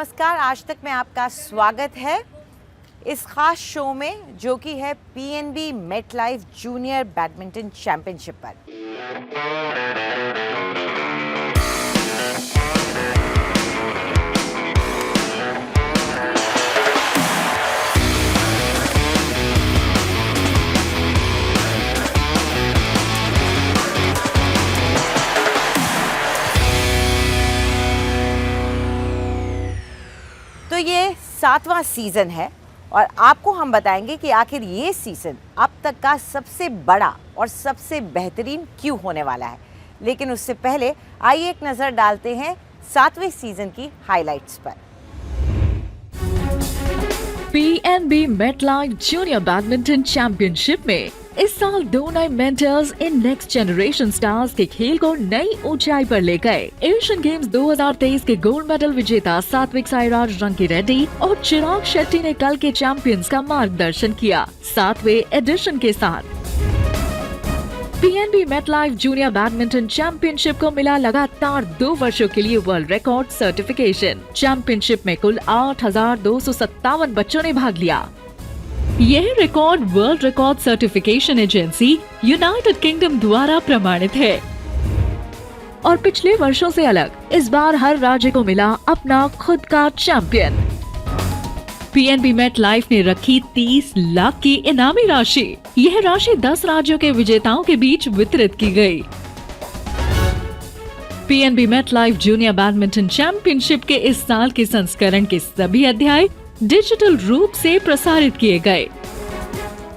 नमस्कार। आज तक में आपका स्वागत है इस खास शो में जो कि है PNB MetLife junior badminton championship पर। तो ये 7वां सीज़न है और आपको हम बताएंगे कि आखिर ये सीज़न अब तक का सबसे बड़ा और सबसे बेहतरीन क्यों होने वाला है। लेकिन उससे पहले आइए एक नज़र डालते हैं 7वें सीज़न की हाइलाइट्स पर। PNB MetLife junior badminton championship में इस साल दो नए mentors in next generation stars के खेल को नई ऊंचाई पर ले गए। एशियन गेम्स 2023 के गोल्ड मेडल विजेता सात्विक साईराज रंकीरेड्डी और चिराग शेट्टी ने कल के चैंपियंस का मार्गदर्शन किया। 7वें एडिशन के साथ PNB MetLife junior badminton championship को मिला लगातार 2 वर्षों के लिए वर्ल्ड रिकॉर्ड सर्टिफिकेशन। चैंपियनशिप में कुल 8,257 बच्चों ने भाग लिया। यह record world record certification agency United kingdom द्वारा प्रमाणित है और पिछले वर्षों से अलग इस बार हर राज्य को मिला अपना खुद का चैंपियन। पीएनबी मेटलाइफ ने रखी 30 लाख की इनामी राशि। यह राशि 10 राज्यों के विजेताओं के बीच वितरित की गई। PNB MetLife junior badminton championship के इस साल के संस्करण के सभी अध्याय डिजिटल रूप से प्रसारित किए गए।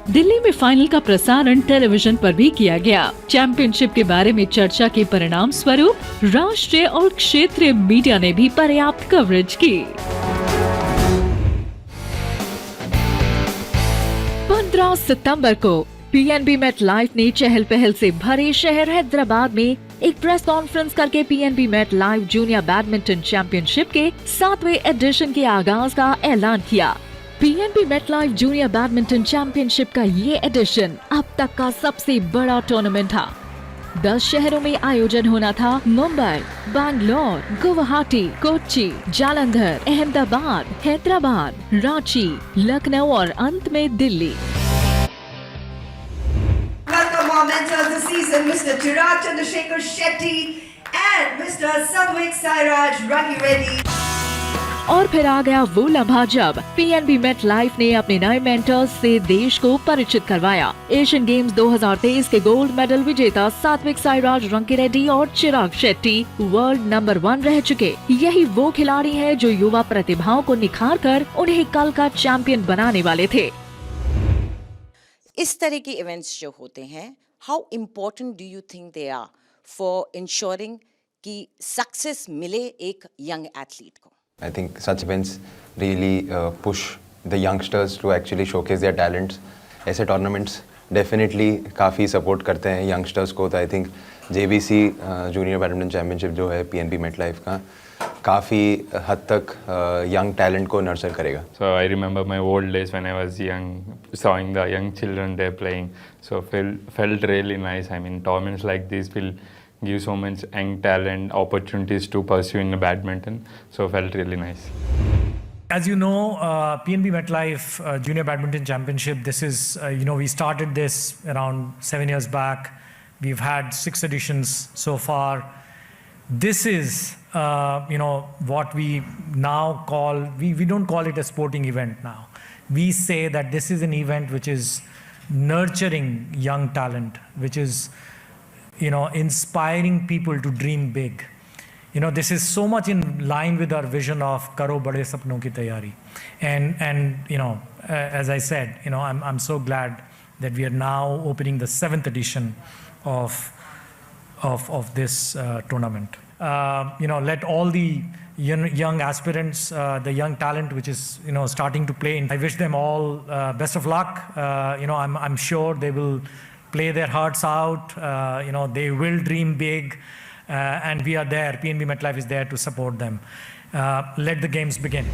दिल्ली में फाइनल का प्रसारण टेलीविजन पर भी किया गया। चैंपियनशिप के बारे में चर्चा के परिणाम स्वरूप राष्ट्रीय और क्षेत्रीय मीडिया ने भी पर्याप्त कवरेज की। 15 सितंबर को पीएनबी मेटलाइफ ने चहल पहल से भरे शहर हैदराबाद में एक प्रेस कॉन्फ्रेंस करके PNB MetLife junior badminton championship के 7वें एडिशन के आगाज का ऐलान किया। PNB MetLife junior badminton championship का ये एडिशन अब तक का सबसे बड़ा टूर्नामेंट था। 10 शहरों में आयोजन होना था। मुंबई, बैंगलोर, गुवाहाटी, कोच्चि, जालंधर, अहमदाबाद, हैदराबाद, रांची, लखनऊ और अंत में Delhi. Our mentors this season, Mr. Chirag Chandrasekhar Shetty and Mr. Satvik Sairaj Rankireddy. और फिर आ गया वो लम्हा जब पीएनबी मेटलाइफ ने अपने नए मेंटर्स से देश को परिचित करवाया। एशियन गेम्स 2023 के गोल्ड मेडल विजेता सात्विक साईराज रंकीरेड्डी और चिराग शेट्टी वर्ल्ड नंबर 1 रह चुके। यही वो खिलाड़ी हैं जो युवा प्रतिभाओं को निखार कर उन्हें कल का चैंपियन बनाने वाले थे। इस तरह के इवेंट्स जो होते हैं, how important do you think they are for ensuring कि सक्सेस मिले एक यंग एथलीट को? I think such events really push the youngsters to actually showcase their talents. ऐसे tournaments definitely काफ़ी support करते हैं youngsters को। तो I think JBC Junior Badminton Championship जो है PNB MetLife का काफ़ी हद तक young talent को nurture करेगा। So I remember my old days when I was young, seeing the young children there playing. So felt really nice. I mean, tournaments like this will give so much young talent opportunities to pursue in the badminton. So felt really nice. As you know, PNB MetLife Junior Badminton Championship, this is, we started this around 7 years back. We've had 6 editions so far. This is, what we now call, we don't call it a sporting event now. We say that this is an event which is nurturing young talent, which is, inspiring people to dream big. This is so much in line with our vision of Karo Bade Sapnon Ki Tayari. And as I said, I'm so glad that we are now opening the 7th edition of this tournament. Let all the young aspirants, the young talent which is starting to play, I wish them all best of luck. I'm sure they will play their hearts out. They will dream big, and we are there. PNB MetLife is there to support them. Let the games begin.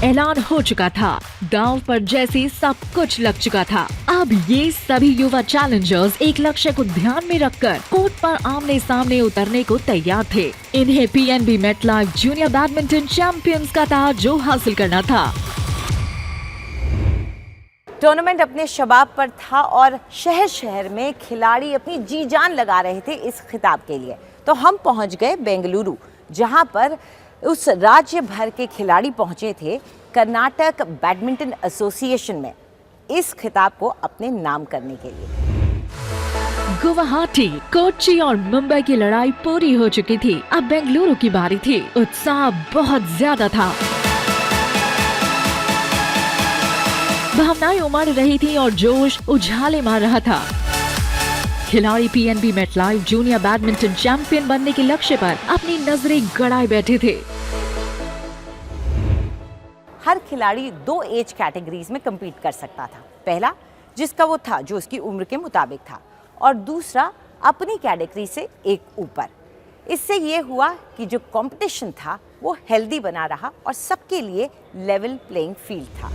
ऐलान हो चुका था। दांव पर जैसे सब कुछ लग चुका था। अब ये सभी युवा चैलेंजर्स एक लक्ष्य को ध्यान में रखकर कोर्ट पर आमने सामने उतरने को तैयार थे। इन्हें PNB MetLife junior badminton champions का ताज हासिल करना था। टूर्नामेंट अपने शबाब पर था और शहर शहर में खिलाड़ी अपनी जी जान लगा रहे थे इस खिताब के लिए। तो हम पहुंच गए बेंगलुरु, जहां पर उस राज्य भर के खिलाड़ी पहुंचे थे कर्नाटक बैडमिंटन एसोसिएशन में इस खिताब को अपने नाम करने के लिए। गुवाहाटी, कोच्चि और मुंबई की लड़ाई पूरी हो चुकी थी। अब बेंगलुरु की बारी थी। उत्साह बहुत ज्यादा था। भावनाएं उमड़ रही थी और जोश उछाले मार रहा था। खिलाड़ी PNB MetLife junior badminton champion बनने के लक्ष्य पर अपनी नजरें गड़ाए बैठे थे। हर खिलाड़ी 2 एज कैटेगरीज में compete कर सकता था। पहला जिसका वो था जो उसकी उम्र के मुताबिक था, और दूसरा अपनी कैटेगरी से एक ऊपर। इससे ये हुआ कि जो कंपटीशन था वो हेल्दी बना रहा और सबके लिए लेवल प्लेइंग फील्ड था।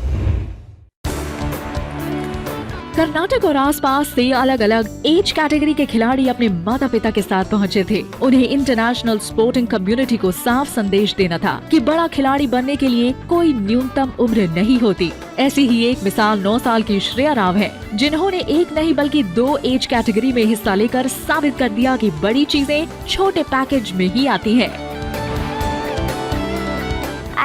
कर्नाटक और आसपास से अलग अलग एज कैटेगरी के खिलाड़ी अपने माता पिता के साथ पहुंचे थे। उन्हें इंटरनेशनल स्पोर्टिंग कम्युनिटी को साफ संदेश देना था कि बड़ा खिलाड़ी बनने के लिए कोई न्यूनतम उम्र नहीं होती। ऐसी ही एक मिसाल 9 साल की श्रेया राव है, जिन्होंने एक नहीं बल्कि 2 एज कैटेगरी में हिस्सा लेकर साबित कर दिया कि बड़ी चीजें छोटे पैकेज में ही आती है।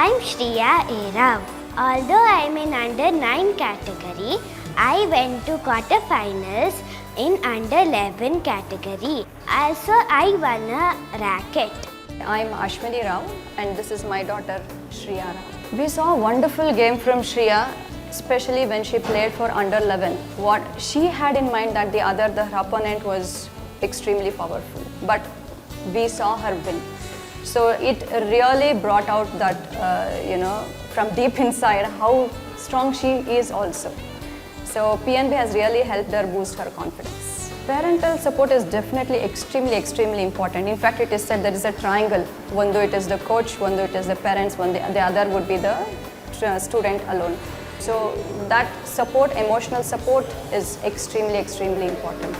I'm Shreya A. Rao. Although I'm in under 9 category, I went to quarterfinals in under 11 category. Also, I won a racket. I'm Ashwini Rao and this is my daughter Shreya Rao. We saw a wonderful game from Shreya, especially when she played for under 11. What she had in mind that her opponent was extremely powerful, but we saw her win. So it really brought out that, from deep inside how strong she is also. So PNB has really helped her boost her confidence. Parental support is definitely extremely important. In fact, it is said there is a triangle. One though it is the coach, one though it is the parents, the other would be the student alone. So that support, emotional support is extremely important.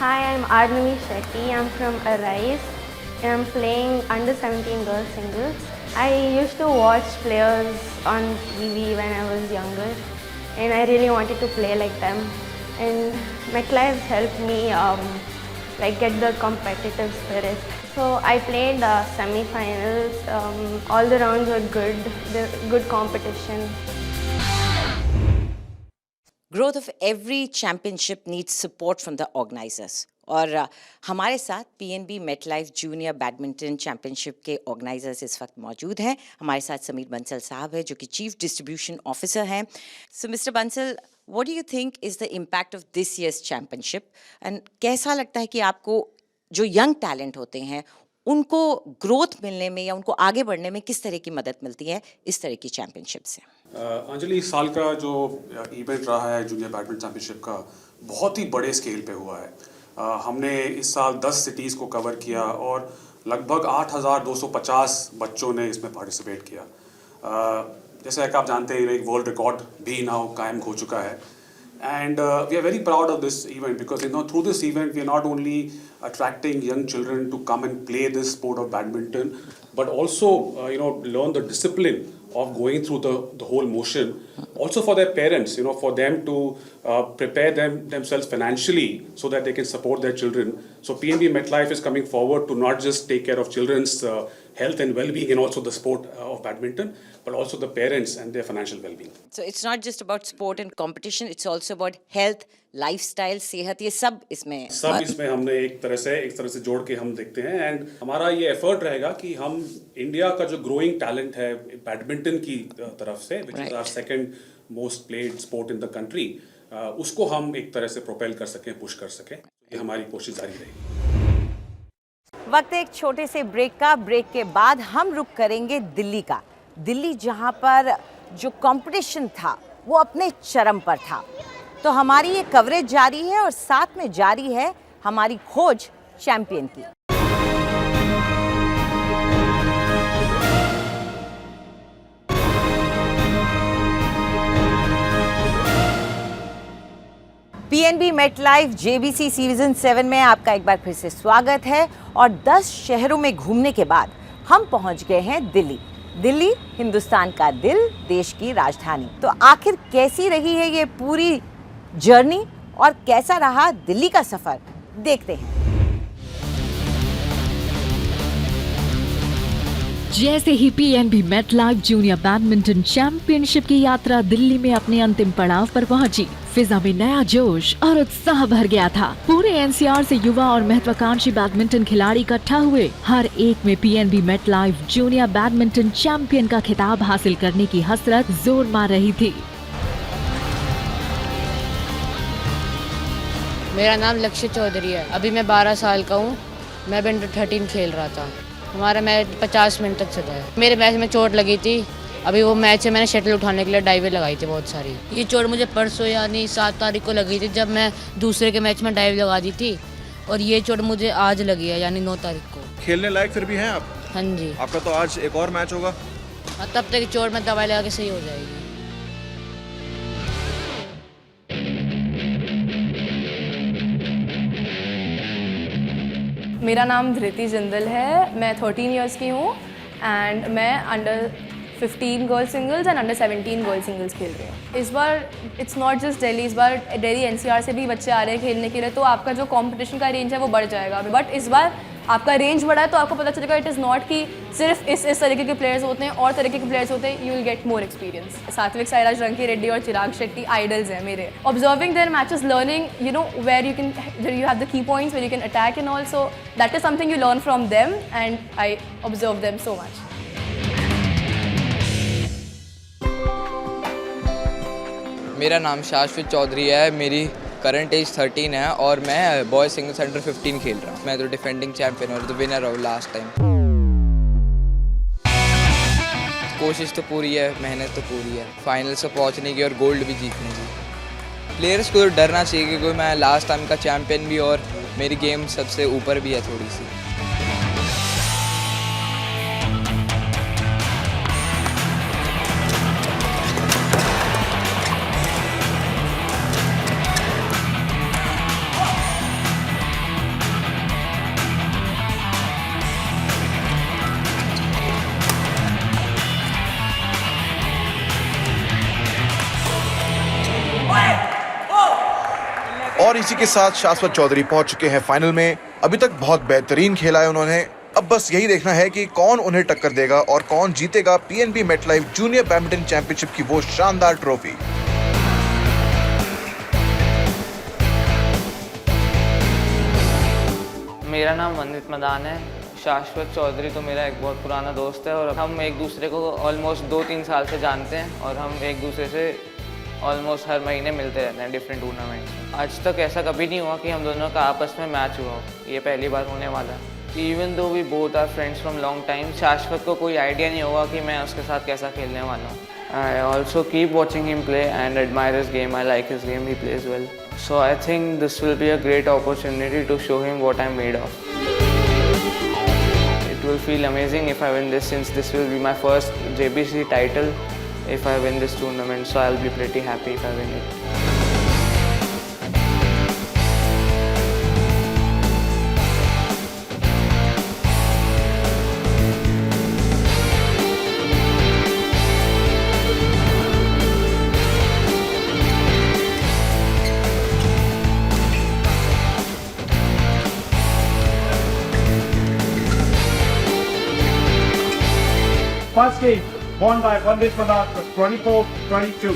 Hi, I'm Arnavi Shetty. I'm from Arise and I'm playing under 17 girls singles. I used to watch players on TV when I was younger and I really wanted to play like them. And MetLife helped me get the competitive spirit. So I played semi-finals. All the rounds were good competition. Growth of every championship needs support from the organizers. और हमारे साथ PNB MetLife junior badminton championship के organisers इस वक्त मौजूद हैं। हमारे साथ समीर बंसल साहब है जो कि चीफ डिस्ट्रीब्यूशन ऑफिसर हैं। So mister Bansal, what do you think is the impact of this year's championship and कैसा लगता है कि आपको जो यंग टैलेंट होते हैं उनको ग्रोथ मिलने में या उनको आगे बढ़ने में किस तरह की मदद मिलती है इस तरह की चैंपियनशिप से? अंजलि, इस साल का जो इवेंट रहा है जूनियर बैडमिंटन चैंपियनशिप का बहुत ही बड़े स्केल पे हुआ है। हमने इस साल 10 सिटीज़ को कवर किया और लगभग 8,250 बच्चों ने इसमें पार्टिसिपेट किया। जैसे कि आप जानते हैं एक वर्ल्ड रिकॉर्ड भी नाउ कायम हो चुका है। And we are very proud of this event because through this event we are not only attracting young children to come and play this sport of badminton, but also learn the discipline of going through the whole motion. Also for their parents, for them to prepare themselves financially so that they can support their children. So PNB MetLife is coming forward to not just take care of children's health and well-being and also the sport of badminton, but also the parents and their financial well-being. So it's not just about sport and competition, it's also about health, lifestyle, सेहत, ये सब इसमें हमने एक तरह से जोड़ के हम देखते हैं। एंड हमारा ये एफर्ट रहेगा कि हम इंडिया का जो ग्रोइंग टैलेंट है बैडमिंटन की तरफ से, which is our second most played sport in the country, उसको हम एक तरह से प्रोपेल कर सकें, पुश कर सकें। ये हमारी कोशिश जारी रहेगी। वक्त एक छोटे से ब्रेक का। ब्रेक के बाद हम रुक करेंगे दिल्ली का। दिल्ली जहां पर जो कंपटीशन था वो अपने चरम पर था। तो हमारी ये कवरेज जारी है और साथ में जारी है हमारी खोज चैंपियन की। पीएनबी मेटलाइफ जेबीसी सीजन 7 में आपका एक बार फिर से स्वागत है और 10 शहरों में घूमने के बाद हम पहुंच गए हैं दिल्ली। दिल्ली हिंदुस्तान का दिल, देश की राजधानी। तो आखिर कैसी रही है ये पूरी जर्नी और कैसा रहा दिल्ली का सफर, देखते हैं। जैसे ही PNB MetLife junior badminton championship की यात्रा दिल्ली में अपने अंतिम पड़ाव पर पहुंची, फिजा में नया जोश और उत्साह भर गया था। पूरे एनसीआर से युवा और महत्वाकांक्षी बैडमिंटन खिलाड़ी इकट्ठा हुए। हर एक में PNB MetLife junior badminton champion का खिताब हासिल करने की हसरत जोर मार रही थी। मेरा नाम लक्ष्य चौधरी है। अभी मैं 12 साल का हूँ। मैं अंडर 13 खेल रहा था। हमारा मैच 50 मिनट तक चला है। मेरे मैच में चोट लगी थी। अभी वो मैच है, मैंने शटल उठाने के लिए डाइवें लगाई थी बहुत सारी। ये चोट मुझे परसों यानी 7 तारीख को लगी थी, जब मैं दूसरे के मैच में डाइव लगा दी थी। और ये चोट मुझे आज लगी है यानी 9 तारीख को। खेलने लायक फिर भी हैं आप? हाँ जी। आपका तो आज एक और मैच होगा। तब तक चोट में दवाई लगा के सही हो जाएगी। मेरा नाम धृति जिंदल है। मैं 13 इयर्स की हूँ एंड मैं under 15 girl singles and under 17 girl singles खेल रही हूँ। इस बार इट्स नॉट जस्ट दिल्ली, इस बार दिल्ली एनसीआर से भी बच्चे आ रहे हैं खेलने के लिए, तो आपका जो कंपटीशन का रेंज है वो बढ़ जाएगा। बट इस बार आपका रेंज बढ़ा है तो आपको पता चलेगा इट इज़ नॉट कि सिर्फ इस तरीके के प्लेयर्स होते हैं और तरीके के प्लेयर्स होते हैं। You will get more experience. Satwik Sairaj रंकी Reddy और चिराग शेट्टी आइडल्स हैं मेरे। Observing their matches, learning you know where you have the key points where you can attack and also that is something you learn from them and I observe them so much. मेरा नाम शाश्वत चौधरी है। मेरी current as 13 है और मैं boy singles under 15 खेल रहा हूँ। मैं तो डिफेंडिंग चैंपियन और द विनर हूँ लास्ट टाइम। कोशिश तो पूरी है, मेहनत तो पूरी है फाइनल्स में पहुँचने की और गोल्ड भी जीतने की। प्लेयर्स को तो डरना चाहिए क्योंकि मैं लास्ट टाइम का चैंपियन भी और मेरी गेम सबसे ऊपर भी है थोड़ी सी। और इसी के साथ शाश्वत चौधरी पहुंच चुके हैं फाइनल में। अभी तक बहुत बेहतरीन खेला है उन्होंने। अब बस यही देखना है कि कौन उन्हें टक्कर देगा और कौन जीतेगा PNB MetLife junior badminton championship की वो शानदार ट्रॉफी। मेरा नाम वंदित मदान है। शाश्वत चौधरी तो मेरा एक बहुत पुराना दोस्त है और हम एक दूसरे को ऑलमोस्ट 2-3 साल से जानते हैं और हम एक दूसरे से ऑलमोस्ट हर महीने मिलते रहते हैं डिफरेंट टूर्नामेंट्स। आज तक ऐसा कभी नहीं हुआ कि हम दोनों का आपस में मैच हुआ हो। ये पहली बार होने वाला है। Even though we both are friends from long time, Shashwat को कोई आइडिया नहीं होगा कि मैं उसके साथ कैसा खेलने वाला हूँ। I also keep watching him play and admire his game. I like his game, he plays well. So I think this will be a great opportunity to show him what I am made of. It will feel amazing if I win this, since this will be my first JBC title if I win this tournament, so I'll be pretty happy if I win it. First game won by Vandit Madan 24-22.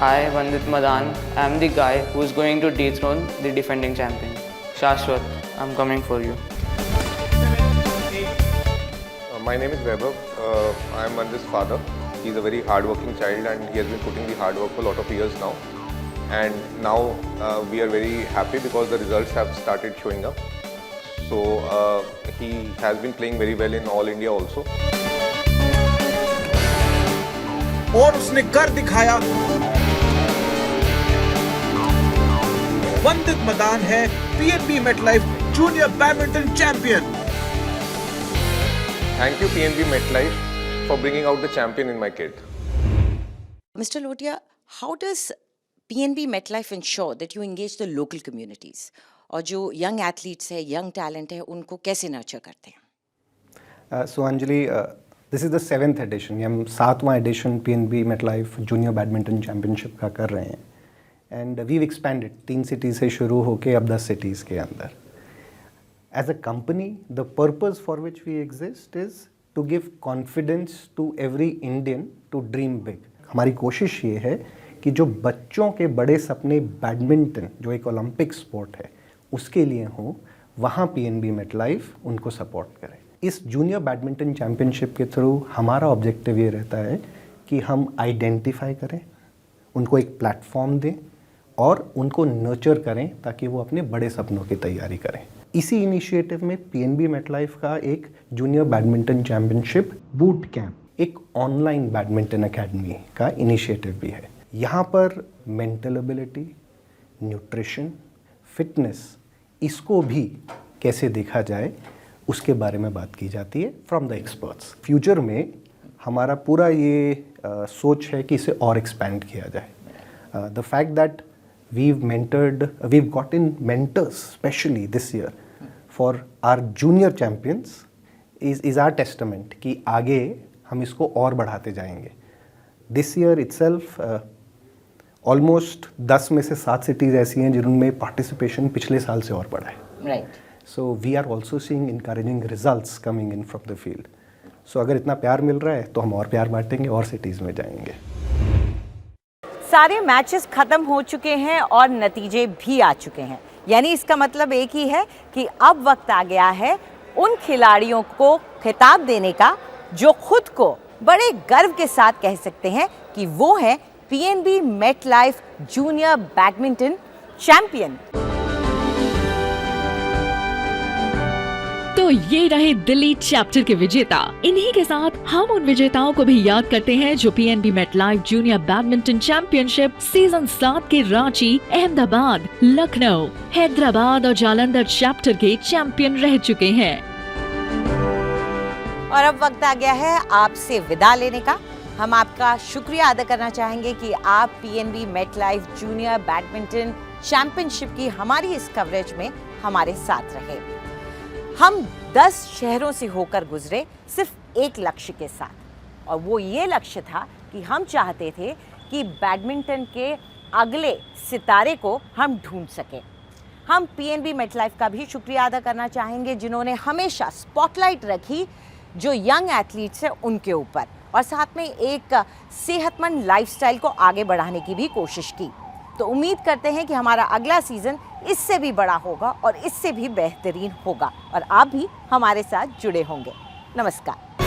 I, Vandit Madan, am the guy who is going to dethrone the defending champion. Shashwat, I'm coming for you. My name is Vaibhav. I am Vandit's father. He's a very hard-working child and he has been putting the hard work for a lot of years now. And now we are very happy because the results have started showing up. So he has been playing very well in All India also. और उसने कर दिखाया। वंदित मदान है PNB MetLife junior badminton champion. Thank you PNB MetLife for bringing out the champion in my kid. Mr. Lotia, how does PNB MetLife ensure that you engage the local communities? और जो young athletes है, young talent है, उनको कैसे nurture करते हैं? So Anjali, this is the 7th edition. ये हम 7वां edition PNB MetLife Junior Badminton Championship का कर रहे हैं. And we've expanded 3 cities से शुरू होके अब 10 cities के अंदर. As a company, the purpose for which we exist is to give confidence to every Indian to dream big. हमारी कोशिश ये है कि जो बच्चों के बड़े सपने बैडमिंटन, जो एक ओलंपिक स्पोर्ट है, उसके लिए हो, वहाँ PNB MetLife उनको सपोर्ट करे. इस जूनियर बैडमिंटन चैम्पियनशिप के थ्रू हमारा ऑब्जेक्टिव ये रहता है कि हम आइडेंटिफाई करें, उनको एक प्लेटफॉर्म दें और उनको नर्चर करें ताकि वो अपने बड़े सपनों की तैयारी करें. इसी इनिशिएटिव में PNB MetLife का एक junior badminton championship boot camp, एक ऑनलाइन बैडमिंटन एकेडमी का इनिशिएटिव भी है. यहाँ पर मेंटल एबिलिटी, न्यूट्रिशन, फिटनेस, इसको भी कैसे देखा जाए उसके बारे में बात की जाती है फ्रॉम द एक्सपर्ट्स. फ्यूचर में हमारा पूरा ये सोच है कि इसे और एक्सपैंड किया जाए. The fact that we've gotten mentors especially this year for our junior champions is our testament कि आगे हम इसको और बढ़ाते जाएंगे. This year itself almost 10 में से 7 cities ऐसी हैं जिनमें participation पिछले साल से और बढ़ा है. Right. So we are also seeing encouraging results coming in from the field. So अगर इतना प्यार मिल रहा है तो हम और प्यार बांटेंगे और cities में जाएंगे. सारे मैचेस खत्म हो चुके हैं और नतीजे भी आ चुके हैं. यानी इसका मतलब एक ही है कि अब वक्त आ गया है उन खिलाड़ियों को खिताब देने का जो खुद को बड़े गर्व के साथ कह सकते हैं कि वो है PNB MetLife junior badminton champion. तो ये रहे दिल्ली चैप्टर के विजेता. इन्हीं के साथ हम उन विजेताओं को भी याद करते हैं जो PNB MetLife junior badminton championship season 7 के रांची, अहमदाबाद, लखनऊ, हैदराबाद और जालंधर चैप्टर के चैंपियन रह चुके हैं. और अब वक्त आ गया है आपसे विदा लेने का. हम आपका शुक्रिया अदा करना चाहेंगे कि आप PNB MetLife junior badminton championship की हमारी इस कवरेज में हमारे साथ रहे. हम 10 शहरों से होकर गुजरे सिर्फ एक लक्ष्य के साथ, और वो ये लक्ष्य था कि हम चाहते थे कि बैडमिंटन के अगले सितारे को हम ढूंढ सकें. हम PNB MetLife का भी शुक्रिया अदा करना चाहेंगे जिन्होंने हमेशा स्पॉटलाइट रखी जो यंग एथलीट्स हैं उनके ऊपर, और साथ में एक सेहतमंद लाइफस्टाइल को आगे बढ़ाने की भी कोशिश की. तो उम्मीद करते हैं कि हमारा अगला सीज़न इससे भी बड़ा होगा और इससे भी बेहतरीन होगा और आप भी हमारे साथ जुड़े होंगे. नमस्कार.